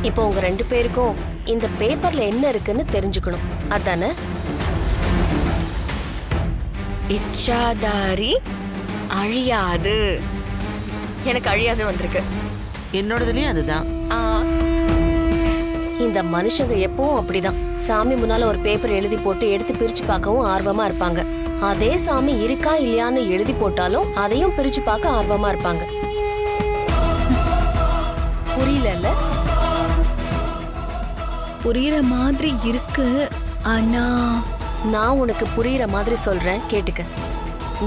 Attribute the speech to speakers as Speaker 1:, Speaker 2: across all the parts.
Speaker 1: இப்போ உங்க 2 பேருக்கும் இந்த பேப்பர்ல என்ன இருக்குன்னு தெரிஞ்சுக்கணும், அதானே?
Speaker 2: இச்சாதாரி அழியாது. எனக்கு அழியாது வந்திருக்கு.
Speaker 3: என்னோடதுலயும் அதுதான்.
Speaker 1: இந்த மனுஷங்க எப்பவும் அப்படிதான். சாமி முன்னால ஒரு பேப்பர் எழுதி போட்டு எடுத்து பிரிச்சு பார்க்கவும் ஆர்வமா இருப்பாங்க. அதே சாமி இருக்கா இல்லையான்னு எழுதி போட்டாலும் அதையும் பிரிச்சு பார்க்க ஆர்வமா இருப்பாங்க. புரியல?
Speaker 4: புரியுற மாதிரி இருக்கு. ஆனா
Speaker 1: நான் உனக்கு புரியுற மாதிரி சொல்றேன், கேட்டுக்க.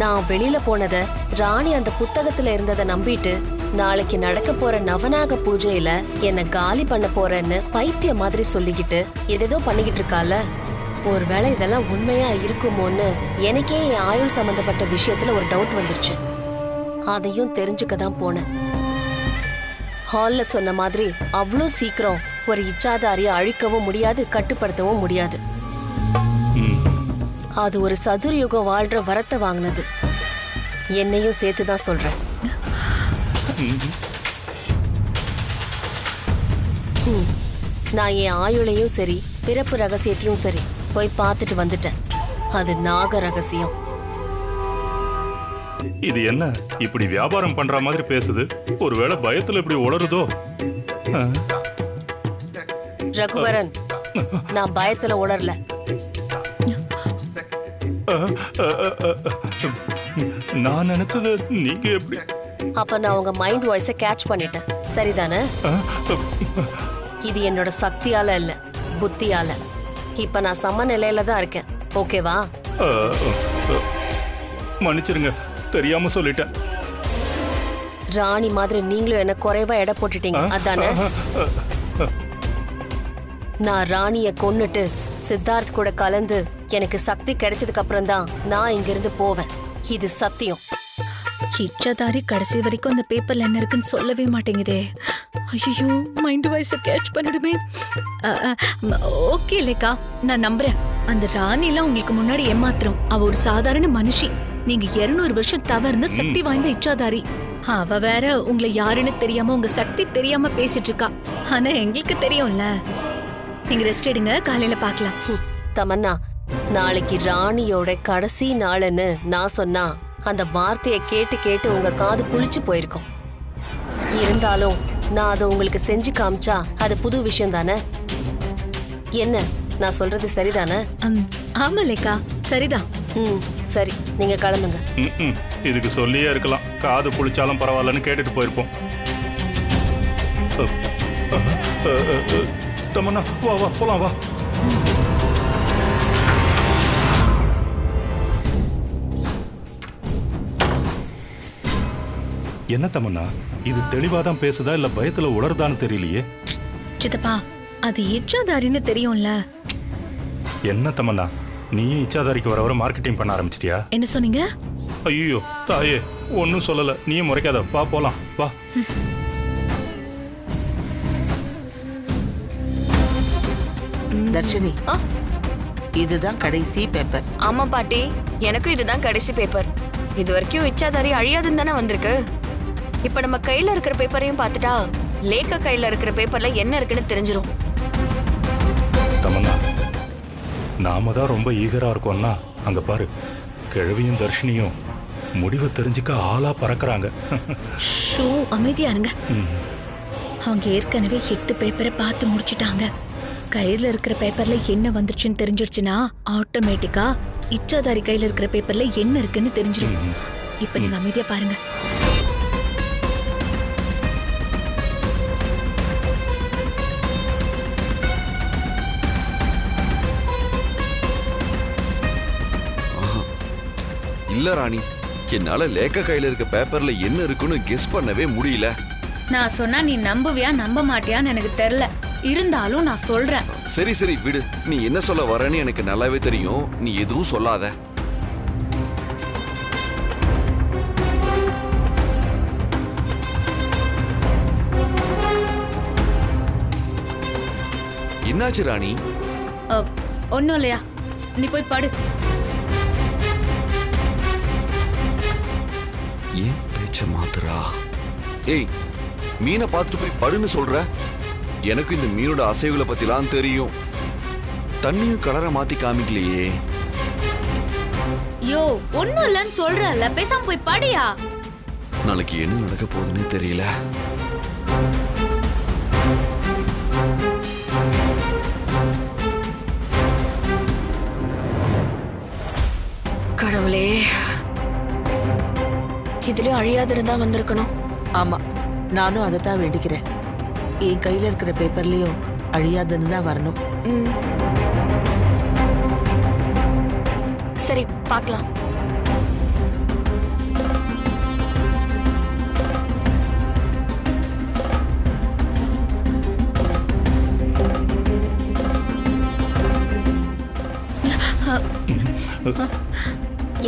Speaker 1: நான் வெளியில போனத ராணி அந்த புத்தகத்துல இருந்ததை நம்பிட்டு நாளைக்கு நடக்க போற நவநாக பூஜையில என்ன காலி பண்ண போறேன்னு பைத்திய மாதிரி சொல்லிக்கிட்டு எதேதோ பண்ணிக்கிட்டு இருக்கால. ஒருவேளை இதெல்லாம் உண்மையா இருக்குமோன்னு எனக்கே என் ஆயுள் சம்பந்தப்பட்ட விஷயத்துல ஒரு டவுட் வந்துருச்சு. அதையும் தெரிஞ்சுக்க தான் போனேன். ஹால்ல சொன்ன மாதிரி அவ்வளோ சீக்கிரம் ஒரு இச்சாதாரியை அழிக்கவும் முடியாது, கட்டுப்படுத்தவும் முடியாது. அது ஒரு சதுர்யுகம் வாழ்ற வரத்தை வாங்கினது. என்னையும் சேர்த்துதான் சொல்றேன். நான் என் ஆயுளையும் சரி பிறப்பு ரகசியத்தையும் சரி போய் பார்த்துட்டு வந்துட்டேன். அது நாக ரகசியம்.
Speaker 5: இது என்ன இப்படி வியாபாரம் பண்ற மாதிரி பேசுது? ஒருவேளை பயத்துல இப்படி உளறுதோ?
Speaker 1: ரகுவரன், நான் பயத்துல உணரல.
Speaker 5: நான் நினைச்சது நீங்க எப்படி?
Speaker 1: அப்ப நான் உங்க மைண்ட் வாய்ஸை கேட்ச் பண்ணிட்டேன், சரிதானே? இது என்னோட சக்தியால இல்ல, புத்தியால. இப்ப நான் சமநிலையில தான் இருக்கேன், ஓகேவா?
Speaker 5: மன்னிச்சிருங்க, தெரியாம சொல்லிட்டேன்.
Speaker 1: ராணி மாதிரி நீங்களும் என்ன குறைவா எடை போட்டுட்டீங்க, அதானே? நான் ராணிய கொன்னுட்டு சித்தார்த் கூட கலந்து எனக்கு சக்தி கிடைச்சதுக்கு அப்புறம் தான் நான் இங்கிருந்து போவேன். இது சத்தியம்.
Speaker 4: இச்சாதாரி கடைசி வரைக்கும் அந்த பேப்பர்ல என்ன இருக்குன்னு சொல்லவே மாட்டேங்குதே. ஐயோ, மைண்ட் வாய்ஸ கேட்ச் பண்ணிடுமே. ஓகே லேக்கா, நான் நம்புறேன். அந்த ராணிலாம் உங்களுக்கு முன்னாடி ஏமாத்திரம். அவ ஒரு சாதாரண மனுஷி. நீங்க 200 வருஷம் தவறுன சக்தி வாய்ந்த இச்சாதாரி. அவ வேற உங்களை யாருன்னு தெரியாம உங்க சக்தி தெரியாம பேசிட்டு இருக்கா. ஆனா எங்களுக்கு தெரியும்ல. நீங்க ரெஸ்ட் எடுங்க, காலையில பார்க்கலாம்.
Speaker 1: தமன்னா, நாளைக்கு ராணியோட கடைசி நாள்னு நான் சொன்னா அந்த வார்த்தையை கேட்டு கேட்டு உங்க காது புளிச்சு போயிருக்கும். இருந்தாலும் நான் அதை உங்களுக்கு செஞ்சு காமிச்சா அது புது விஷயம் தானே? என்ன, நான் சொல்றது சரிதானே?
Speaker 4: ஆமா லேக்கா, சரிதான்.
Speaker 1: சரி, நீங்க கிளம்புங்க.
Speaker 5: இதுக்கு சொல்லியே இருக்கலாம், காது புளிச்சாலும் பரவாயில்லன்னு கேட்டுட்டு போயிருப்போம். தமன்னா, வா வா போலாம், வா. என்ன தமன்னா, இது தெளிவாதான் பேசுதா இல்ல பயத்துல உளறுதான்னு தெரியலையே.
Speaker 4: சித்தப்பா, அது இச்சாதாரின்னு தெரியும்ல.
Speaker 5: என்ன தமன்னா, நீயும் இச்சாதாரிக்கு வர வர மார்க்கெட்டிங் பண்ண ஆரம்பிச்சிட்டியா?
Speaker 4: என்ன சொன்னீங்க?
Speaker 5: ஐயோ தாயே, ஒன்னும் சொல்லல, நீயும் முறைக்காத, வா போலாம், வா.
Speaker 3: தர்ஷினி, இதுதான் கடைசி பேப்பர்.
Speaker 2: ஆமா பாட்டி, எனக்கும் இதுதான் கடைசி பேப்பர். இது வரைக்கும் இச்சாதாரி அழியாதுன்னு தானே வந்திருக்கு. இப்ப நம்ம கையில இருக்கிற பேப்பரையும் பார்த்துட்டா லேக்கா கையில இருக்கிற பேப்பர்ல என்ன இருக்குன்னு தெரிஞ்சிரும்.
Speaker 5: தமன்னா, நாம தான் ரொம்ப ஈகரா இருக்கோம்னா அங்க பாரு, கிழவியும் தர்ஷினியும் முடிவை தெரிஞ்சுக்க ஆளா பறக்குறாங்க.
Speaker 4: ஷூ, அமைதியா இருங்க. அவங்க ஏற்கனவே 8 பேப்பரை பார்த்து முடிச்சிட்டாங்க. கையில இருக்கிற பேப்பர்ல என்ன வந்துருச்சுன்னு தெரிஞ்சிருச்சுன்னா ஆட்டோமேட்டிக்கா இச்சாதாரி கையில இருக்கிற பேப்பர்ல என்ன இருக்குன்னு தெரிஞ்சிடும். இப்ப நீங்க அமைதியா பாருங்க.
Speaker 6: இல்ல ராணி, என்னால லேக்கா கையில இருக்க பேப்பர்ல என்ன இருக்குன்னு கெஸ் பண்ணவே முடியல.
Speaker 7: நான் சொன்னா நீ நம்புவியா நம்ப மாட்டியான்னு எனக்கு தெரியல. இருந்தாலும் நான் சொல்றேன்.
Speaker 6: சரி சரி விடு, நீ என்ன சொல்ல வரேன்னு எனக்கு நல்லாவே தெரியும். நீ எதுவும் சொல்லாத. என்னாச்சு ராணி?
Speaker 7: ஒன்னும் இல்லையா, நீ போய் படு.
Speaker 6: ஏன் பேச்ச மாத்துறா? ஏய், மீனை பார்த்துட்டு போய் படுன்னு சொல்ற. எனக்கு இந்த மீனோட அசைவுகளை பத்திலாம் தெரியும். தண்ணியும் கலரை மாத்தி காமிக்கலையே.
Speaker 7: யோ ஒண்ணும் இல்லன்னு சொல்றல, பேசாம போய் படியா.
Speaker 6: நாளைக்கு என்ன நடக்க போகுதுன்னே தெரியல.
Speaker 2: கடவுளே, இதுலயும் அழியாதிருந்தா வந்திருக்கணும்.
Speaker 3: ஆமா, நானும் அதை தான் வேண்டிக்கிறேன். என் கையில இருக்கிற பேப்பர்லயும் அழியாதுன்னு தான் வரணும்.
Speaker 2: ம். சரி, பார்க்கலாம்.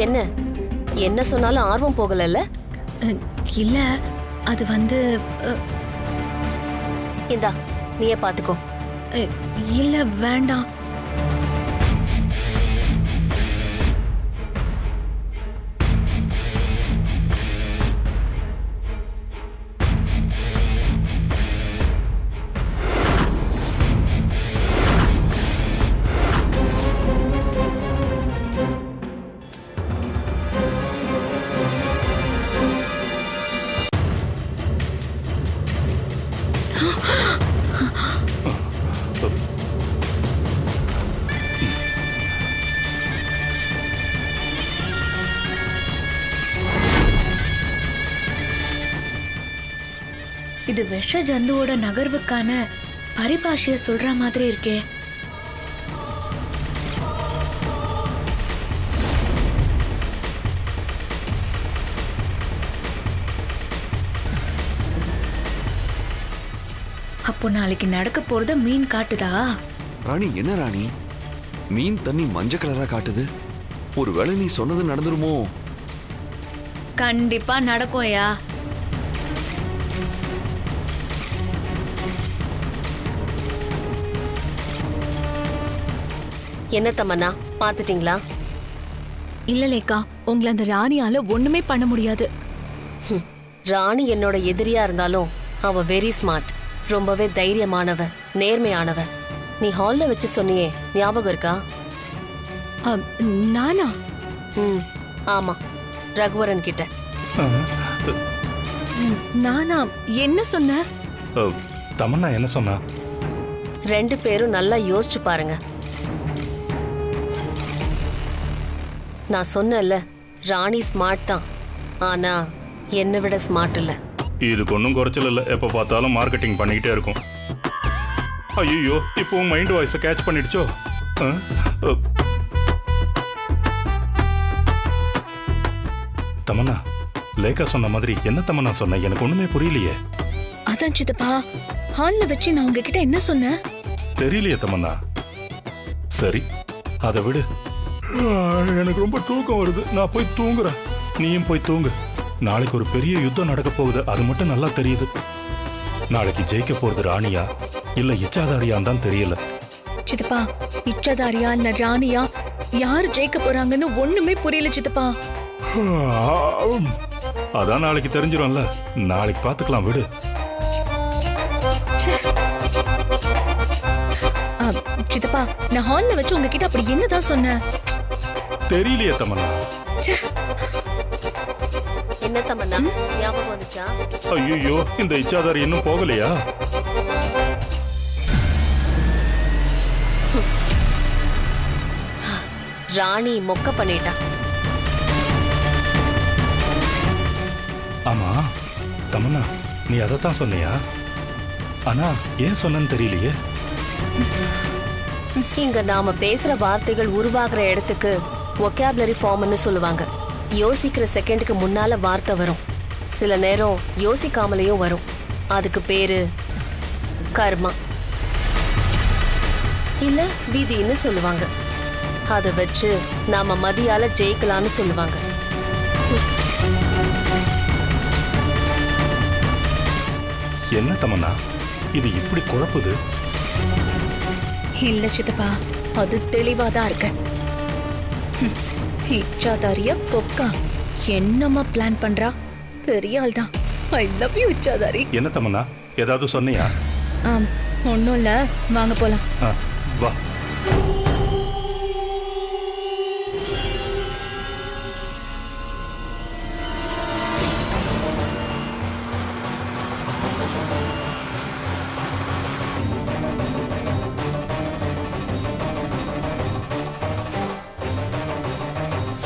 Speaker 1: என்ன என்ன சொன்னாலும் ஆர்வம் போகலல்ல?
Speaker 4: இல்ல, அது வந்து
Speaker 1: இந்தா நீயே பாத்துக்கோ.
Speaker 4: இல்ல வேண்டாம்.
Speaker 7: இது விஷ ஜந்துவோட நகர்வுக்கான பரிபாஷைய சொல்ற மாதிரி இருக்கே. அப்போ நாளைக்கு நடக்க போறது மீன் காட்டுதா?
Speaker 6: ராணி, என்ன ராணி, மீன் தண்ணி மஞ்சள் கலரா காட்டுது. ஒருவேளை நீ சொன்னது நடந்துருமோ?
Speaker 7: கண்டிப்பா நடக்கும்யா.
Speaker 1: என்ன தமன்னா, பாத்துட்டீங்களா?
Speaker 4: இல்ல லேக்கா, உங்களை அந்த ராணியால ஒண்ணுமே பண்ண முடியாது.
Speaker 1: ராணி என்னோட எதிரியா இருந்தாலும் அவ வெரி ஸ்மார்ட், ரொம்பவே தைரியமானவ, நேர்மையானவ. நீ ஹால்ல வச்சு சொன்னியே, ஞாபகம் இருக்கா?
Speaker 4: நானா?
Speaker 1: ம், ஆமா, ரகுவரன் கிட்ட.
Speaker 4: நானா? என்ன சொன்ன?
Speaker 5: தமன்னா என்ன சொன்னா?
Speaker 1: 2 பேரும் நல்லா யோசிச்சு பாருங்க. நான் சொன்னேன்ல, ராணி ஸ்மார்ட் தான், ஆனா என்னை விட ஸ்மார்ட் இல்ல.
Speaker 5: இதுக்கு ஒன்றும் குறைச்சல் இல்லை. எப்போ பார்த்தாலும் மார்க்கெட்டிங் பண்ணிக்கிட்டே இருக்கும். ஐயோ, இப்போ மைண்ட் வாய்ஸை கேட்ச் பண்ணிடுச்சோ? தமன்னா, லேக்கா சொன்ன மாதிரி என்ன தமன்னா சொன்ன? எனக்கு ஒண்ணுமே புரியலையே.
Speaker 4: அதான் சித்தப்பா, ஹால்ல வச்சு நான் உங்ககிட்ட என்ன சொன்னேன்
Speaker 5: தெரியலையே தமன்னா. சரி, அதை விடு. எனக்கு ரொம்ப தூக்கம் வருது, நான் போய் தூங்குறேன். நீயும் போய் தூங்கு. நாளைக்கு ஒரு பெரிய யுத்தம் நடக்க போகுது, அது மட்டும் நல்லா தெரியுது. நாளைக்கு ஜெயிக்க போறது ராணியா இல்ல இச்சாதாரியான்னு தான் தெரியல.
Speaker 4: சித்தப்பா, இச்சாதாரியா இல்ல ராணியா, யார் ஜெயிக்க போறாங்கன்னு ஒண்ணுமே புரியல சித்தப்பா.
Speaker 5: அதான் நாளைக்கு தெரிஞ்சிடும்ல. நாளைக்கு பாத்துக்கலாம், விடு.
Speaker 4: சித்தப்பா, நான் ஹால்ல வச்சு உங்ககிட்ட அப்படி என்னதான் சொன்னேன்?
Speaker 5: தெரியலையே தமன்னா.
Speaker 1: என்ன தமன்னா, ஞாபகம் வந்துச்சா?
Speaker 5: ஐயோ, இந்த இச்சாதாரி இன்னும் போகலையா?
Speaker 1: ராணி மொக்க பண்ணிட்டா.
Speaker 5: ஆமா தமன்னா, நீ அதைத்தான் சொன்னியா? ஆனா ஏன் சொன்னன்னு தெரியலையே.
Speaker 1: இங்க நாம பேசுற வார்த்தைகள் உருவாகிற இடத்துக்கு வொக்காபுலரி ஃபார்ம்னு சொல்லுவாங்க. யோசிக்கிற செகண்டுக்கு முன்னால வார்த்தை வரும், சில நேரம் யோசிக்காமலேயும் வரும். அதுக்கு பேரு கர்மா இல்ல விதின்னு சொல்லுவாங்க. அதை வச்சு நாம மதியால ஜெயிக்கலான்னு சொல்லுவாங்க.
Speaker 5: என்ன தமன்னா, இது இப்படி குழப்புது?
Speaker 4: இல்ல சித்தப்பா, அது தெளிவாதான் இருக்க. இச்சாதாரியா கொக்கா என்னமா பிளான் பண்றா? பெரிய ஆள் தான். I love you Ichchadhari.
Speaker 5: என்ன தமன்னா, ஏதாவது சொன்னியா?
Speaker 4: ஒன்றும் இல்லை, வாங்க போலாம்.
Speaker 5: ஆ, வா.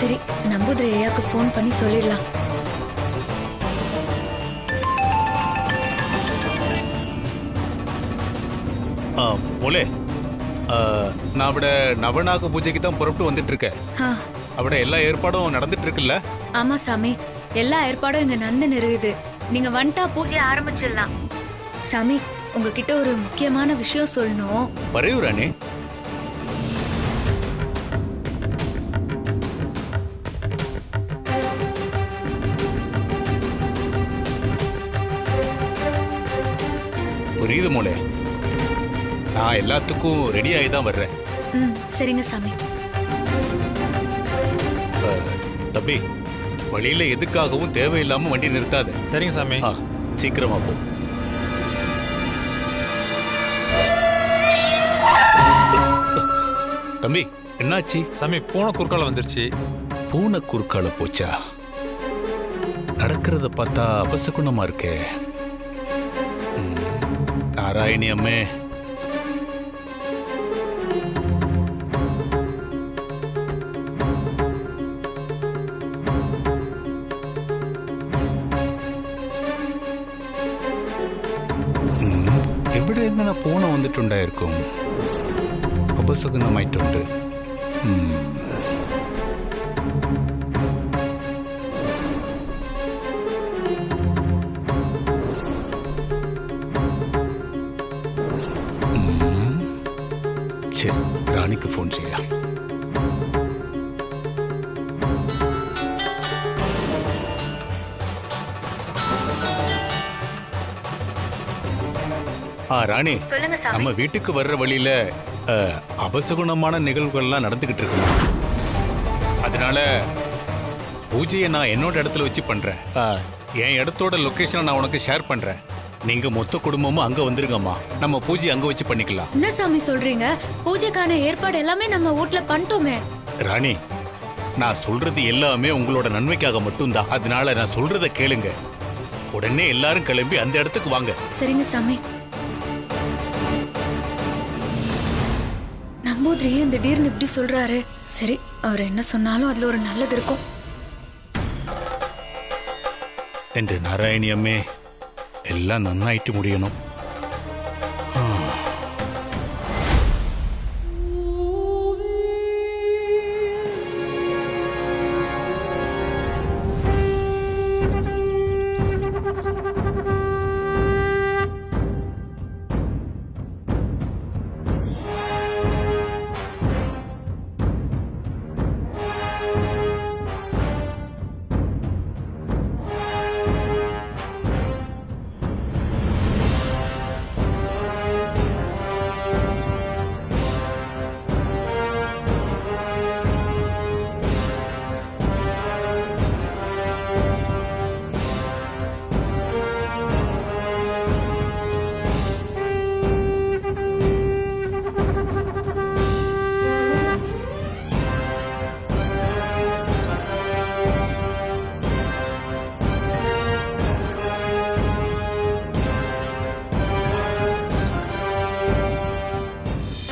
Speaker 7: சரி, நம்பூதிரி ஐயாக்கு ஃபோன் பண்ணி சொல்லிடலாம்.
Speaker 8: மோலே, நான் അവിടെ நவநாக பூஜைக்கு தான் புறப்பட்டு வந்துட்டு இருக்கேன்.
Speaker 7: ஆ,
Speaker 8: അവിടെ எல்லா ஏற்பாடும் நடந்துட்டு இருக்குல்ல?
Speaker 7: ஆமா சாமி, எல்லா ஏற்பாடும் இங்க நந்து இருக்குது. நீங்க வந்துட்டா பூஜை ஆரம்பிச்சிடலாம். சாமி, உங்ககிட்ட ஒரு முக்கியமான விஷயம் சொல்லணும்.
Speaker 8: பரையூ ராணி. புரியுது மோலே, நான் எல்லாத்துக்கும் ரெடி ஆகி தான் வர்றேன்.
Speaker 7: ம், சரிங்க சாமி.
Speaker 8: தம்பி, வழியில எதுக்காகவும் தேவையில்லாம வண்டி நிறுத்தாத.
Speaker 9: சரிங்க சாமி.
Speaker 8: சீக்கிரமா போ. தம்பி, என்னாச்சு?
Speaker 9: சாமி, பூனை குறுக்கால வந்துருச்சு.
Speaker 8: பூனை குறுக்கால போச்சா? நடக்கிறத பார்த்தா அபசகுணமா இருக்கே. நாராயணி அம்மே, എവിടെ എങ്ങനെ പൂണ വന്നിട്ടുണ്ടായിരിക്കും? അപസകുനമായിട്ടുണ്ട്. ശരി, റാണിക്ക് ഫോൺ ചെയ്യാം. ராணி, நம்ம வீட்டுக்கு வர்ற வழியில அபசகுணமான நிகழ்வுகள்லாம் நடந்துகிட்டு இருக்கு. அதனால பூஜையை நான் என்னோட இடத்துல வச்சு பண்றேன். என் இடத்தோட லொகேஷனை நான் உனக்கு ஷேர் பண்றேன். நீங்க மொத்த குடும்பமும் அங்க வந்துருங்கம்மா. நம்ம பூஜை அங்க வச்சு பண்ணிக்கலாம்.
Speaker 7: என்ன சாமி சொல்றீங்க? பூஜைக்கான ஏற்பாடு எல்லாமே நம்ம வீட்ல பண்ணிட்டோமே.
Speaker 8: ராணி, நான் சொல்றது எல்லாமே உங்களோட நன்மைக்காக மட்டும்தான். அதனால நான் சொல்றத கேளுங்க. உடனே எல்லாரும் கிளம்பி அந்த இடத்துக்கு வாங்க.
Speaker 7: சரிங்க சாமி. நம்பூதிரியே திடீர்னு இப்படி சொல்றாரு. சரி, அவர் என்ன சொன்னாலும் அதுல ஒரு நல்லது இருக்கும்.
Speaker 8: എന്റെ നാരായണി അമ്മേ, എല്ലാം നന്നായിട്ട് മുടിയണം.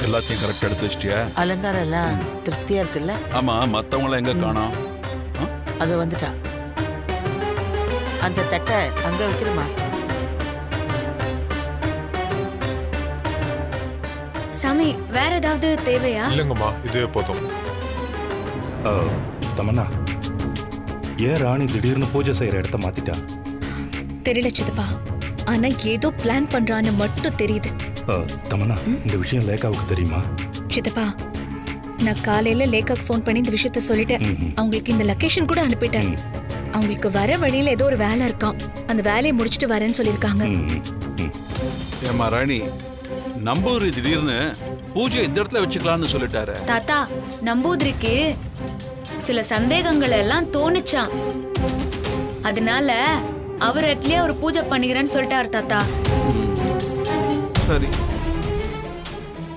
Speaker 10: எல்லாத்தையும் கரெக்ட் எடுத்து வச்சிட்டியா?
Speaker 3: அலங்காரம் எல்லாம் திருப்தியா இருக்குல்ல?
Speaker 10: ஆமா, மத்தவங்கள எங்க காணோம்?
Speaker 3: அது வந்துட்டா. அந்த தட்டை அங்க வச்சிருமா.
Speaker 7: சாமி, வேற ஏதாவது தேவையா?
Speaker 9: இல்லங்கம்மா, இதுவே போதும்.
Speaker 5: தமன்னா, ஏன் ராணி திடீர்னு பூஜை செய்யற இடத்த மாத்திட்டா?
Speaker 4: தெரியல சித்தப்பா, ஆனா ஏதோ பிளான் பண்றான்னு மட்டும் தெரியுது.
Speaker 5: தமன்னா, இந்த விஷயம் லேகாவுக்கு தெரியுமா?
Speaker 4: சித்தப்பா, நான் காலையில லேகாக்கு ஃபோன் பண்ணி இந்த விஷயத்த சொல்லிட்டேன். அவங்களுக்கு இந்த லொகேஷன் கூட அனுப்பிட்டேன். அவங்களுக்கு வர வழியில ஏதோ ஒரு வேலை இருக்காம். அந்த வேலையை முடிச்சிட்டு வரேன்னு சொல்லியிருக்காங்க.
Speaker 10: ஏமா ராணி, நம்பூதிரி திடீர்னு பூஜை இந்த இடத்துல வச்சுக்கலாம்னு சொல்லிட்டாரு.
Speaker 7: தாத்தா, நம்பூதிரிக்கு சில சந்தேகங்கள் எல்லாம் தோணுச்சான். அதனால அவர் இடத்துலயே ஒரு பூஜை பண்ணிக்கிறேன்னு சொல்லிட்டாரு தாத்தா.
Speaker 10: சரி,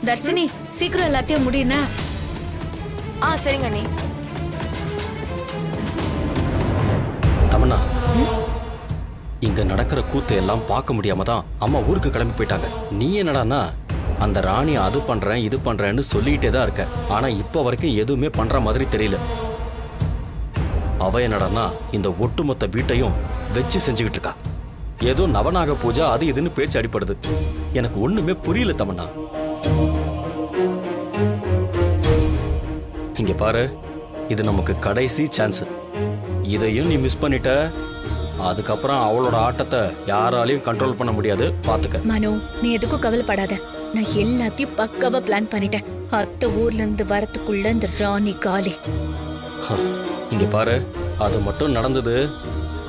Speaker 7: தர்ஷினி சீக்கிரம் எல்லாத்தையும் முடியுன.
Speaker 2: சரிங்க அண்ணி.
Speaker 11: தமன்னா, இங்க நடக்கிற கூத்து எல்லாம் பார்க்க முடியாம தான் அம்மா ஊருக்கு கிளம்பி போயிட்டாங்க. நீ என்னடான்னா அந்த ராணி அது பண்றேன் இது பண்றேன்னு சொல்லிக்கிட்டே தான் இருக்க. ஆனா இப்ப வரைக்கும் எதுவுமே பண்ற மாதிரி தெரியல. அவ என்னடான்னா இந்த ஒட்டுமொத்த வீட்டையும் வச்சு செஞ்சுக்கிட்டு இருக்கா. ஏதோ நவநாக பூஜை அது இதுன்னு பேச்சு அடிப்படுது. எனக்கு ஒண்ணுமே புரியல தமன்னா. இங்க பாரு, இது நமக்கு கடைசி சான்ஸ். இதையும் நீ மிஸ் பண்ணிட்ட, அதுக்கப்புறம் அவளோட ஆட்டத்தை யாராலையும் கண்ட்ரோல் பண்ண முடியாது. பாத்துக்க.
Speaker 4: மனோ, நீ எதுக்கும் கவலைப்படாத. நான் எல்லாத்தையும் பக்காவா பிளான் பண்ணிட்டேன். அத்தை ஊர்ல இருந்து வரத்துக்குள்ள இந்த ராணி காலி.
Speaker 11: இங்க பாரு, அது மட்டும் நடந்தது.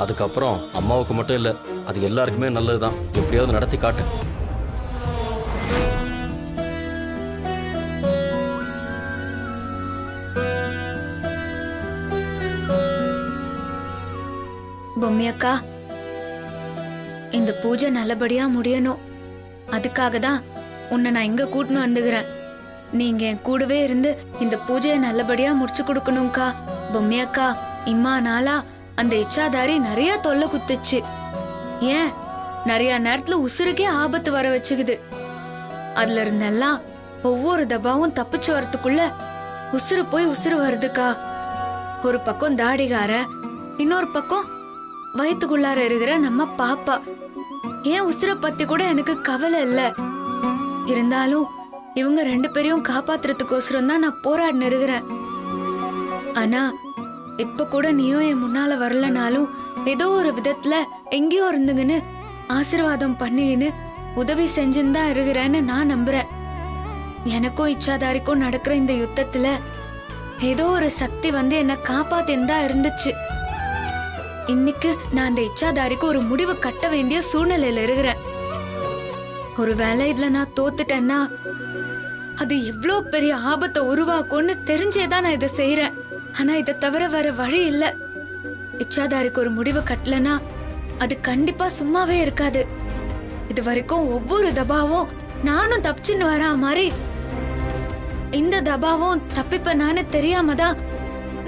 Speaker 11: அதுக்கப்புறம் அம்மாவுக்கு மட்டும் இல்ல, அது எல்லாருக்குமே நல்லதுதான். எப்படியாவது நடத்தி காட்டு.
Speaker 7: பொம்மி அக்கா, இந்த பூஜை நல்லபடியா முடியணும். அதுக்காக தான் உன்னை நான் இங்க கூட்டின்னு வந்துக்கிறேன். நீங்க என் கூடவே இருந்து இந்த பூஜையை நல்லபடியா முடிச்சு கொடுக்கணும்க்கா. பொம்மி அக்கா, இம்மா நாளா அந்த இச்சாதாரி நிறைய தொல்லை குத்துச்சு. ஏன் நிறைய நேரத்துல உசுருக்கே ஆபத்து வர வச்சுக்குது. அதுல இருந்தெல்லாம் ஒவ்வொரு தபாவும் தப்பிச்சு வரத்துக்குள்ள உசுறு போய் உசுறு வருதுக்கா. ஒரு பக்கம் தாடிகார, இன்னொரு பக்கம் வயிற்றுக்குள்ளார இருக்கிற நம்ம பாப்பா. ஏன் உசுரை பத்தி கூட எனக்கு கவலை இல்ல. இருந்தாலும் இவங்க 2 பேரையும் காப்பாத்துறதுக்கோசரம் தான் நான் போராடின்னு இருக்கிறேன். ஆனா இப்ப கூட நீயும் என் முன்னால வரலனாலும் ஏதோ ஒரு விதத்துல எங்கேயோ இருந்துங்கன்னு ஆசீர்வாதம் பண்ணின்னு உதவி செஞ்சுன்னு தான் இருக்கிறேன்னு நான் நம்புறேன். எனக்கும் இச்சாதாரிக்கும் நடக்கிற இந்த யுத்தத்துல ஏதோ ஒரு சக்தி வந்து என்ன காப்பாத்தின்னு தான் இருந்துச்சு. இன்னைக்கு நான் அந்த இச்சாதாரிக்கு ஒரு முடிவு கட்ட வேண்டிய சூழ்நிலையில இருக்கிறேன். ஒருவேளை இதுல நான் தோத்துட்டேன்னா அது எவ்வளோ பெரிய ஆபத்தை உருவாக்கும்னு தெரிஞ்சேதான் நான் இதை செய்யறேன். ஆனா இதை தவிர வேற வழி இல்ல. இச்சாதாரிக்கு ஒரு முடிவு கட்டலனா அது கண்டிப்பா சும்மாவே இருக்காது. இது வரைக்கும் ஒவ்வொரு தபாவும் நானும் தப்பிச்சுன்னு வரா மாதிரி இந்த தபாவும் தப்பிப்பனான்னு தெரியாம தான்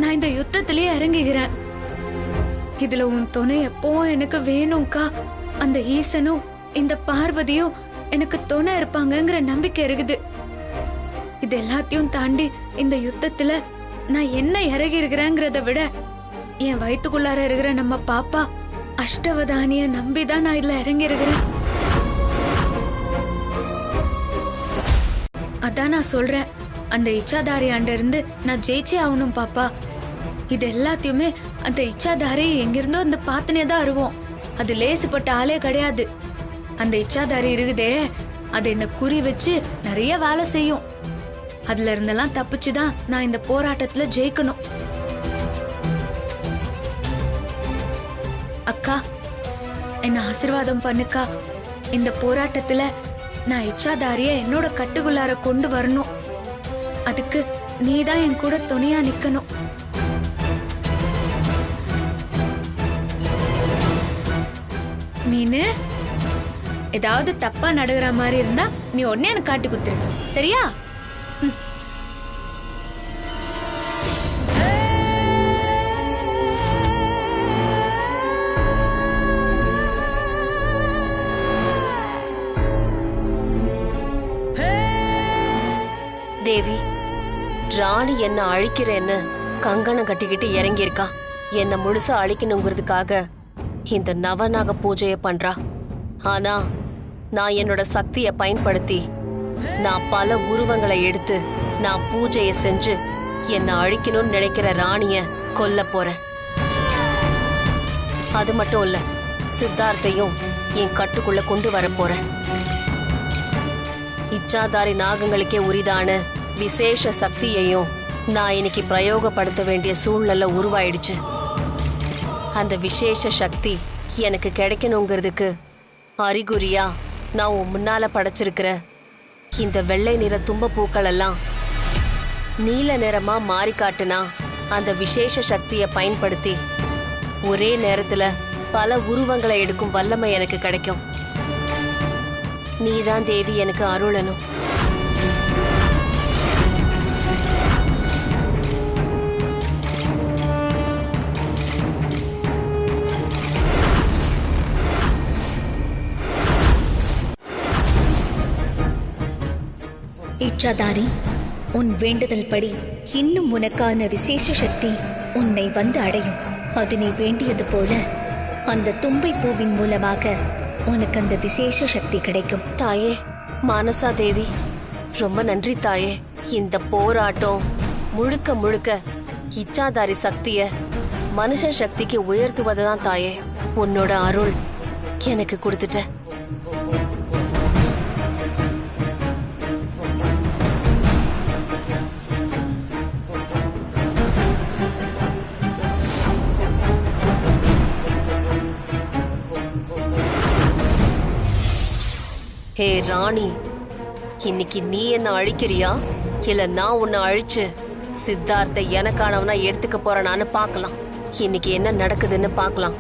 Speaker 7: நான் இந்த யுத்தத்திலேயே இறங்குகிறேன். இதுல உன் துணை எப்பவும் எனக்கு வேணும்க்கா. அந்த ஈசனும் இந்த பார்வதியும் எனக்கு துணை இருப்பாங்கங்கிற நம்பிக்கை இருக்குது. இது எல்லாத்தையும் தாண்டி இந்த யுத்தத்துல நான் என்ன இறங்கி இருக்கிறேங்கிறத விட என் வயிற்றுக்குள்ளார இருக்கிற நம்ம பாப்பா அஷ்டவதானிய நம்பிதான் நான் இதுல இறங்கி இருக்கிறேன். அதான் நான் சொல்றேன், அந்த இச்சாதாரி ஆண்ட இருந்து நான் ஜெயிச்சே ஆகணும் பாப்பா. இது எல்லாத்தையுமே அந்த இச்சாதாரி எங்கிருந்தோ அந்த பாத்தனே தான் அருவோம். அது லேசுப்பட்ட ஆளே கிடையாது. அந்த இச்சாதாரி இருக்குதே, அது என்ன குறி வச்சு நிறைய வேலை செய்யும். அதுல இருந்தெல்லாம் தப்பிச்சுதான் நான் இந்த போராட்டத்துல ஜெயிக்கணும். அக்கா, என்ன ஆசீர்வாதம் பண்ணுக்கா. இந்த போராட்டத்துல நான் இச்சாதாரிய என்னோட கட்டுக்குள்ளார கொண்டு வரணும். அதுக்கு நீதான் என் கூட துணையா நிக்கணும். மீனு, ஏதாவது தப்பா நடக்கிற மாதிரி இருந்தா நீ உடனே எனக்கு காட்டி குத்துரு, சரியா?
Speaker 1: தேவி, ராணி என்ன அழிக்கிறேன்னு கங்கணம் கட்டிக்கிட்டு இறங்கியிருக்கா. என்ன முழுசா அழிக்கணுங்கிறதுக்காக இந்த நவநாக பூஜையை பண்றா. ஆனா நான் என்னோட சக்தியை பயன்படுத்தி நான் பல உருவங்களை எடுத்து நான் பூஜையை செஞ்சு என்ன அழிக்கணும்னு நினைக்கிற ராணிய கொல்ல போறேன். அது மட்டும் இல்ல, சித்தார்த்தையும் என் கட்டுக்குள்ள கொண்டு வர போறேன். இச்சாதாரி நாகங்களுக்கே உரிதான விசேஷ சக்தியையும் நான் இன்னைக்கு பிரயோகப்படுத்த வேண்டிய சூழ்நிலை உருவாயிடுச்சு. அந்த விசேஷ சக்தி எனக்கு கிடைக்கணுங்கிறதுக்கு அறிகுறியா நான் உன் முன்னால படைச்சிருக்கிற இந்த வெள்ளை நிற தும்ப பூக்கள் எல்லாம் நீல நிறமா மாறி காட்டுனா அந்த விசேஷ சக்தியை பயன்படுத்தி ஒரே நேரத்துல பல உருவங்களை எடுக்கும் வல்லமை எனக்கு கிடைக்கும். நீதான் தேவி எனக்கு அருளணும்.
Speaker 4: இச்சாதாரி, உன் வேண்டுதல் படி இன்னும் உனக்கான விசேஷ சக்தி உன்னை வந்து அடையும். அது நீ வேண்டியது போல அந்த தும்பை பூவின் மூலமாக உனக்கு அந்த விசேஷ சக்தி கிடைக்கும்.
Speaker 1: தாயே மானசா தேவி, ரொம்ப நன்றி தாயே. இந்த போராட்டம் முழுக்க முழுக்க இச்சாதாரி சக்திய மனுஷ சக்திக்கு உயர்த்துவதுதான் தாயே. உன்னோட அருள் எனக்கு கொடுத்துட்ட. ஹே ராணி, இன்னைக்கு நீ என்ன அழிக்கிறியா இல்ல நான் உன்னை அழிச்சு சித்தார்த்தை எனக்கானவனா எடுத்துக்க போறேனான்னு பார்க்கலாம். இன்னைக்கு என்ன நடக்குதுன்னு பார்க்கலாம்.